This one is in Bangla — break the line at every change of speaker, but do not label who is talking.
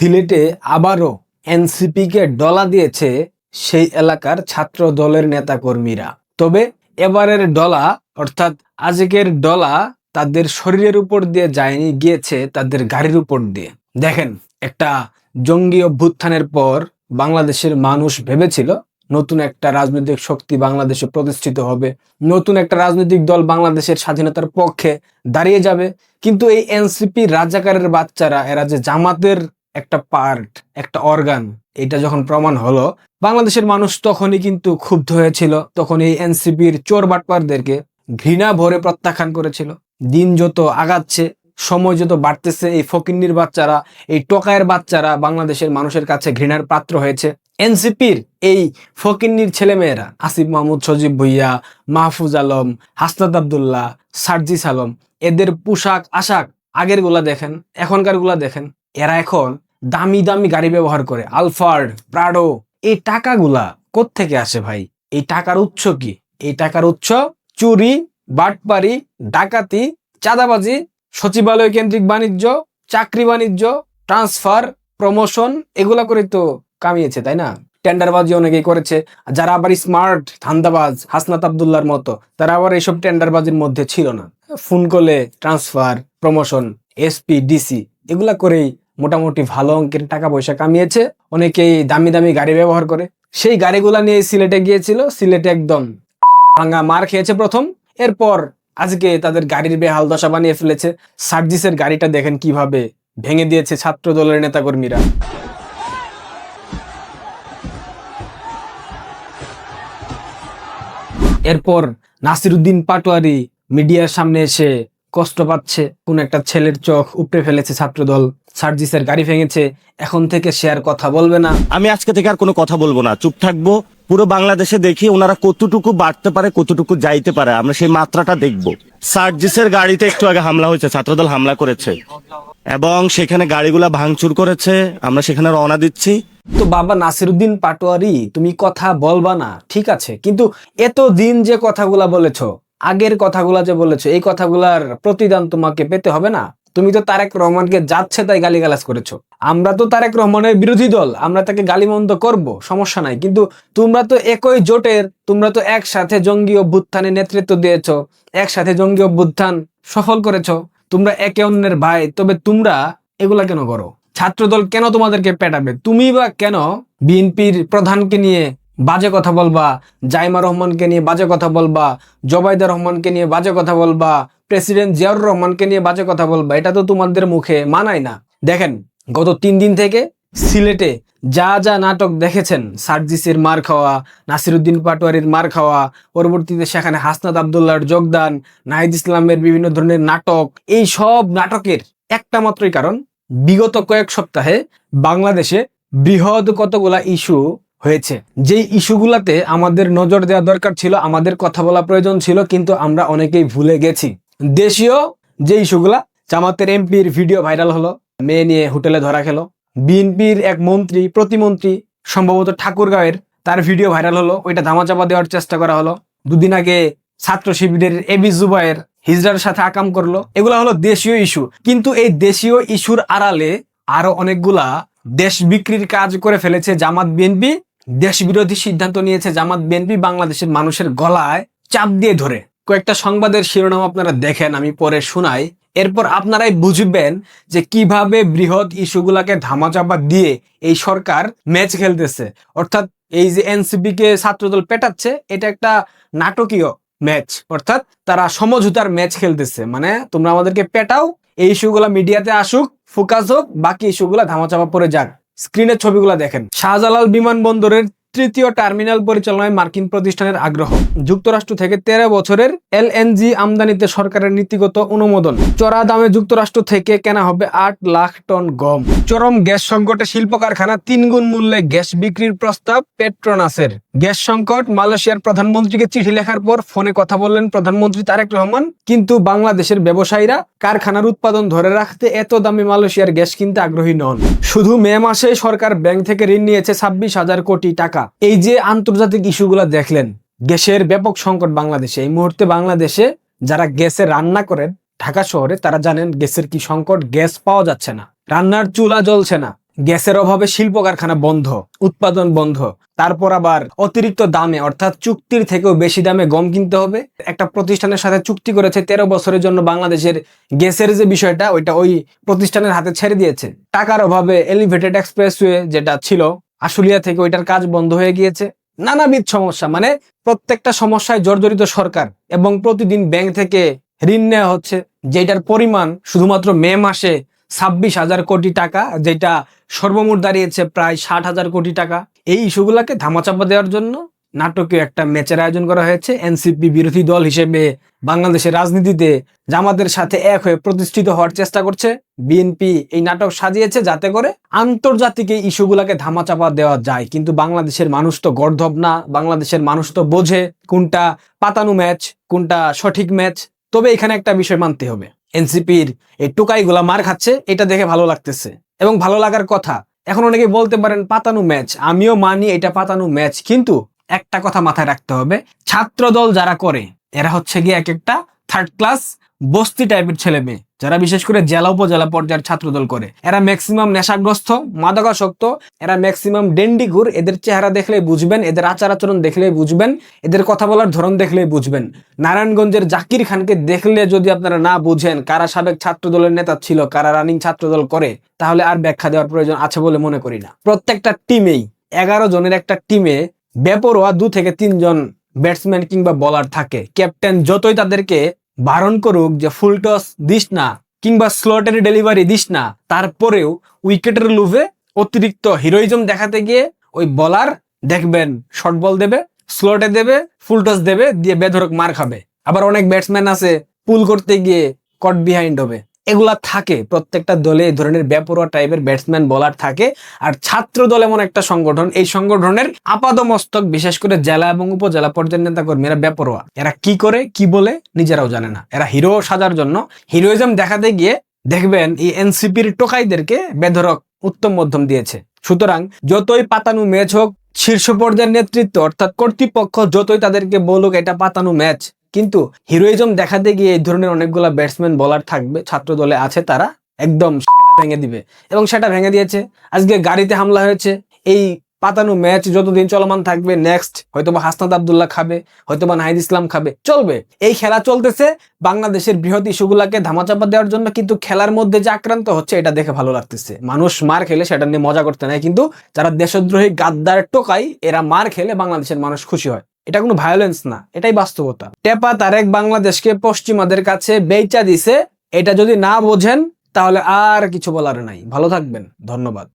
সিলেটে আবারও এনসিপিকে ডলা দিয়েছে সেই এলাকার ছাত্র দলের নেতাকর্মীরা। তবে এবারের ডলা অর্থাৎ আজকের ডলা তাদের শরীরের উপর দিয়ে যায়নি, গিয়েছে তাদের গাড়ির উপর দিয়ে। দেখেন, একটা জঙ্গি অভ্যুত্থানের পর বাংলাদেশের মানুষ ভেবেছিল নতুন একটা রাজনৈতিক শক্তি বাংলাদেশে প্রতিষ্ঠিত হবে, নতুন একটা রাজনৈতিক দল বাংলাদেশের স্বাধীনতার পক্ষে দাঁড়িয়ে যাবে। কিন্তু এই এনসিপি রাজাকারের বাচ্চারা, এরা যে জামাতের একটা পার্ট, একটা অর্গান, এটা যখন প্রমাণ হলো, বাংলাদেশের মানুষ তখনই কিন্তু ক্ষুব্ধ হয়েছিল। তখন এই এনসিপির চোর বাটপারদেরকে ঘৃণা ভরে প্রত্যাখ্যান করেছিল। দিন যত আগাচ্ছে, সময় যত বাড়তেছে, এই ফকিন্নির বাচ্চারা, এই টোকায়ের বাচ্চারা বাংলাদেশের মানুষের কাছে ঘৃণার পাত্র হয়েছে। এনসিপির এই ফকিন্নির ছেলেমেয়েরা, আসিফ মাহমুদ, সজীব ভুইয়া, মাহফুজ আলম, হাসনাত আবদুল্লাহ, সার্জিস আলম, এদের পোশাক আশাক আগের গুলা দেখেন, এখনকার গুলা দেখেন। এরা এখন দামি দামি গাড়ি ব্যবহার করে, আলফার্ড, প্রাডো। এই টাকাগুলা কোত্থেকে আসে ভাই? এই টাকার উৎস কি? এই টাকার উৎস চুরি, বাটপারি, ডাকাতি, চাঁদাবাজি, সচিবালয় কেন্দ্রিক বাণিজ্য, চাকরি বাণিজ্য, ট্রান্সফার, প্রমোশন, এগুলা করে তো কামিয়েছে, তাই না? টেন্ডারবাজি অনেকেই করেছে। যারা আবার স্মার্ট ধান্দাবাজ, হাসনাত আবদুল্লাহর মতো, তারা আবার এইসব টেন্ডারবাজির মধ্যে ছিল না। ফোন করলে ট্রান্সফার, প্রমোশন, এসপি, ডিসি, এগুলা করেই মোটামুটি ভালো অঙ্কের টাকা পয়সা কামিয়েছে। অনেকেই দামি দামি গাড়ি ব্যবহার করে। সেই গাড়িগুলা নিয়ে সিলেটে গিয়েছিল। সিলেটে একদম ভাঙা মার খেয়েছে প্রথম। এরপর আজকে তাদের গাড়ির বেহাল দশা বানিয়ে ফেলেছে। সার্জিসের গাড়িটা দেখেন কিভাবে ভেঙে দিয়েছে ছাত্র দলের নেতাকর্মীরা। এরপর নাসিরউদ্দিন পাটোয়ারি মিডিয়ার সামনে এসে কষ্ট পাচ্ছে, কোন একটা ছেলের চোখ উপড়ে ফেলেছে ছাত্রদল, সার্জিসের গাড়ি ভেঙেছে, এখন থেকে সে আর কথা বলবে না।
আমি আজকে থেকে আর কোনো কথা বলবো না, চুপ থাকবো। পুরো বাংলাদেশে দেখি ওনারা কতটুকু বাড়তে পারে, কতটুকু যাইতে পারে, আমরা সেই মাত্রাটা দেখবো। সার্জিসের গাড়িতে একটু আগে হামলা হয়েছে, ছাত্রদল হামলা করেছে এবং সেখানে গাড়িগুলা ভাঙচুর করেছে। আমরা সেখানে রওনা দিচ্ছি।
তো বাবা নাসিরউদ্দিন পাটোয়ারি, তুমি কথা বলবা না, ঠিক আছে, কিন্তু এতদিন যে কথাগুলা বলেছো, আগের কথাগুলা যে বলেছো, এই কথাগুলার প্রতিদান তোমাকে পেতে হবে না? তুমি তো তারেক রহমানকে যাচ্ছে তাই গালিগালাজ করেছো। আমরা তো তারেক রহমানের বিরোধী দল, আমরা তাকে গালিমন্দ করব, সমস্যা নাই। কিন্তু তোমরা তো একই জোটের, তোমরা তো একসাথে জঙ্গি অভ্যুত্থানে নেতৃত্ব দিয়েছো, একসাথে জঙ্গি অভ্যুত্থান সফল করেছো। তোমরা একে অন্যের ভাই, তবে তোমরা এগুলা কেন করো? ছাত্রদল কেন তোমাদেরকে পেটাবে? তুমি বা কেন বিএনপির প্রধানকে নিয়ে বাজে কথা বলবা, জাইমা রহমানকে নিয়ে বাজে কথা বলবা, জবাইদা রহমানকে নিয়ে বাজে কথা বলবা, প্রেসিডেন্ট জিয়াউর রহমানকে নিয়ে বাজে কথা বলবা? এটা তো তোমাদের মুখে মানায় না। দেখেন, গত 3 দিন থেকে সিলেটে যা যা নাটক দেখেছেন, সার্জিসের মার খাওয়া, নাসিরউদ্দিন পাটোয়ারির মার খাওয়া, পরবর্তীতে সেখানে হাসনাত আবদুল্লাহর যোগদান, নাহিদ ইসলামের বিভিন্ন ধরনের নাটক, এই সব নাটকের একটা মাত্রই কারণ, বিগত কয়েক সপ্তাহে বাংলাদেশে বৃহৎ কতগুলা ইস্যু হয়েছে, যেই ইস্যুগুলাতে আমাদের নজর দেওয়া দরকার ছিল, আমাদের কথা বলা প্রয়োজন ছিল, কিন্তু আমরা অনেকেই ভুলে গেছি। দেশীয় যে ইস্যুগুলা, জামাতের এমপির ভিডিও ভাইরাল হলো, মেয়ে নিয়ে হোটেলে ধরা খেলো। বিএনপির এক মন্ত্রী, প্রতিমন্ত্রী, সম্ভবত ঠাকুরগাঁওয়ের, তার ভিডিও ভাইরাল হলো, ওইটা ধামাচাপা দেওয়ার চেষ্টা করা হলো। দুদিন আগে ছাত্র শিবিরের এবি জুবায়ের হিজড়ার সাথে আকাম করলো। এগুলা হলো দেশীয় ইস্যু। কিন্তু এই দেশীয় ইস্যুর আড়ালে আরো অনেকগুলা দেশ বিক্রির কাজ করে ফেলেছে জামাত বিএনপি। দেশ বিরোধী সিদ্ধান্ত নিয়েছে জামাত বিএনপি, বাংলাদেশের মানুষের গলায় চাপ দিয়ে ধরে। কয়েকটা সংবাদের শিরোনাম আপনারা দেখেন, আমি পরে শোনাই, এরপর আপনারাই বুঝবেন যে কিভাবে বৃহৎ ইস্যুগুলাকে ধামাচাপা দিয়ে এই সরকার ম্যাচ খেলতেছে। অর্থাৎ এই যে এনসিপি কে ছাত্রদল পেটাচ্ছে, এটা একটা নাটকীয় ম্যাচ, অর্থাৎ তারা সমঝোতার ম্যাচ খেলতেছে। মানে তোমরা আমাদেরকে পেটাও, এই ইস্যুগুলা মিডিয়াতে আসুক, ফোকাস হোক, বাকি ইস্যুগুলা ধামাচাপা পড়ে যাক। স্ক্রিনের ছবিগুলা দেখেন। শাহজালাল বিমানবন্দরের 3য় টার্মিনাল পরিচালনায় মার্কিন প্রতিষ্ঠানের আগ্রহ। যুক্তরাষ্ট্র থেকে 13 বছরের এলএনজি আমদানিতে সরকারের নীতিগত অনুমোদন। চড়া দামে যুক্তরাষ্ট্র থেকে কেনা হবে 8 লাখ টন গম। চরম গ্যাস সংকটে শিল্প কারখানা 3 গুণ মূল্যে গ্যাস বিক্রির প্রস্তাব পেট্রোনাসের। গ্যাস সংকট, মালয়েশিয়ার প্রধানমন্ত্রীকে চিঠি লেখার পর ফোনে কথা বললেন প্রধানমন্ত্রী তারেক রহমান। কিন্তু বাংলাদেশের ব্যবসায়ীরা কারখানার উৎপাদন ধরে রাখতে এত দামি মালয়েশিয়ার গ্যাস কিনতে আগ্রহী নন। শুধু মে মাসে সরকার ব্যাংক থেকে ঋণ নিয়েছে 26,000 কোটি টাকা। এই যে আন্তর্জাতিক ইস্যুগুলো দেখলেন, গ্যাসের ব্যাপক সংকট বাংলাদেশে এই মুহূর্তে। বাংলাদেশে যারা গ্যাসে রান্না করেন ঢাকা শহরে, তারা জানেন গ্যাসের কি সংকট। গ্যাস পাওয়া যাচ্ছে না, রান্নার চুলা জ্বলছে না, গ্যাসের অভাবে শিল্প কারখানা বন্ধ, উৎপাদন বন্ধ, তারপর আবার অতিরিক্ত দামে অর্থাৎ চুক্তির থেকেও বেশি দামে গম কিনতে হবে। একটা প্রতিষ্ঠানের সাথে চুক্তি করেছে 13 বছরের জন্য, বাংলাদেশের গ্যাসের যে বিষয়টা ওইটা ওই প্রতিষ্ঠানের হাতে ছেড়ে দিয়েছে। টাকার অভাবে এলিভেটেড এক্সপ্রেসওয়ে যেটা ছিল আশুলিয়া থেকে, ওইটার কাজ বন্ধ হয়ে গিয়েছে। নানাবিধ সমস্যা, মানে প্রত্যেকটা সমস্যায় জর্জরিত সরকার, এবং প্রতিদিন ব্যাংক থেকে ঋণ নেওয়া হচ্ছে, যেটার পরিমাণ শুধুমাত্র মে মাসে 26,000 কোটি টাকা, যেটা সর্বমোট দাঁড়িয়েছে প্রায় 60,000 কোটি টাকা। এই ইস্যুগুলোকে ধামাচাপা দেওয়ার জন্য নাটকীয় একটা ম্যাচের আয়োজন করা হয়েছে। এনসিপি বিরোধী দল হিসেবে বাংলাদেশের রাজনীতিতে জামাতের সাথে এক হয়ে প্রতিষ্ঠিত হওয়ার চেষ্টা করছে। বিএনপি এই নাটক সাজিয়েছে যাতে করে আন্তর্জাতিক এই ইস্যুগুলোকে ধামাচাপা দেওয়া যায়, কিন্তু বাংলাদেশের মানুষ তো গর্ধব না, বাংলাদেশের মানুষ তো বোঝে কোনটা পাতানো ম্যাচ, কোনটা সঠিক ম্যাচ। তবে এখানে একটা বিষয় মানতে হবে, এনসিপির এই টুকাইগুলা মার খাচ্ছে, এটা দেখে ভালো লাগতেছে এবং ভালো লাগার কথা। এখন অনেকে বলতে পারেন পাতানো ম্যাচ, আমিও মানি এটা পাতানো ম্যাচ, কিন্তু একটা কথা মাথায় রাখতে হবে, ছাত্র দল যারা করে এরা হচ্ছে গিয়ে এক একটা থার্ড ক্লাস বস্তি টাইপের ছেলে মেয়ে, যারা বিশেষ করে জেলা উপজেলা পর্যায়ের ছাত্রদল করে। এরা ম্যাক্সিমাম নেশাগ্রস্ত, মাদকাসক্ত, এরা ম্যাক্সিমাম ডেন্ডিগুর। এদের চেহারা দেখলেই বুঝবেন, এদের আচার আচরণ দেখলেই বুঝবেন, এদের কথা বলার ধরন দেখলেই বুঝবেন। নারায়ণগঞ্জের জাকির খানকে দেখলে যদি আপনারা না বুঝেন কারা সাবেক ছাত্রদলের নেতা ছিল, কারা রানিং ছাত্রদল করে, তাহলে আর ব্যাখ্যা দেওয়ার প্রয়োজন আছে বলে মনে করি না। প্রত্যেকটা টিমেই 11 জনের একটা টিমে বেপরোয়া 2 থেকে 3 জন ব্যাটসম্যান কিংবা বলার থাকে। ক্যাপ্টেন যতই তাদেরকে বারণ করুক যে ফুল টস দিস না কিংবা স্লটের ডেলিভারি দিস না, তারপরেও উইকেটের লোভে অতিরিক্ত হিরোইজম দেখাতে গিয়ে ওই বলার দেখবেন শর্ট বল দেবে, স্লটে দেবে, ফুল টস দেবে, দিয়ে বেধরক মার খাবে। আবার অনেক ব্যাটসম্যান আছে পুল করতে গিয়ে কট বিহাইন্ড হবে। এগুলা থাকে প্রত্যেকটা দলে, এই ধরনের বেপরোয়া টাইপের ব্যাটসম্যান বলার থাকে। আর ছাত্র দল এমন একটা সংগঠন, এই সংগঠনের আপাদমস্তক বিশেষ করে জেলা এবং উপজেলা পর্যায়ের নেতা কর্মীরা বেপরোয়া। এরা কি করে কি বলে নিজেরাও জানে না। এরা হিরো সাজার জন্য, হিরোইজম দেখাতে গিয়ে দেখবেন এই এনসিপির টোকাইদেরকে বেধরক উত্তম মধ্যম দিয়েছে। সুতরাং যতই পাতানো ম্যাচ হোক, শীর্ষ পর্যায়ের নেতৃত্ব অর্থাৎ কর্তৃপক্ষ যতই তাদেরকে বলুক এটা পাতানো ম্যাচ, কিন্তু হিরোইজম দেখাতে গিয়ে এই ধরনের অনেকগুলা ব্যাটসম্যান বলার থাকবে, ছাত্র দলে আছে, তারা একদম ভেঙে দিবে এবং সেটা ভেঙে দিয়েছে। আজকে গাড়িতে হামলা হয়েছে। এই পাতানো ম্যাচ যতদিন চলমান থাকবে, নেক্সট হয়তোবা হাসনাত আব্দুল্লাহ খাবে, হয়তোবা নাহিদ ইসলাম খাবে, চলবে। এই খেলা চলতেছে বাংলাদেশের বৃহৎ ইস্যুগুলাকে ধামাচাপা দেওয়ার জন্য, কিন্তু খেলার মধ্যে যে আক্রান্ত হচ্ছে এটা দেখে ভালো লাগতেছে। মানুষ মার খেলে সেটা নিয়ে মজা করতে নেয়, কিন্তু যারা দেশদ্রোহী গাদ্দার টোকাই এরা মার খেলে বাংলাদেশের মানুষ খুশি হয়। এটা কোনো ভায়োলেন্স না, এটাই বাস্তবতা। টেপা তারেক বাংলাদেশকে পশ্চিমাদের কাছে বেচা দিছে, এটা যদি না বোঝেন তাহলে আর কিছু বলার নাই। ভালো থাকবেন, ধন্যবাদ।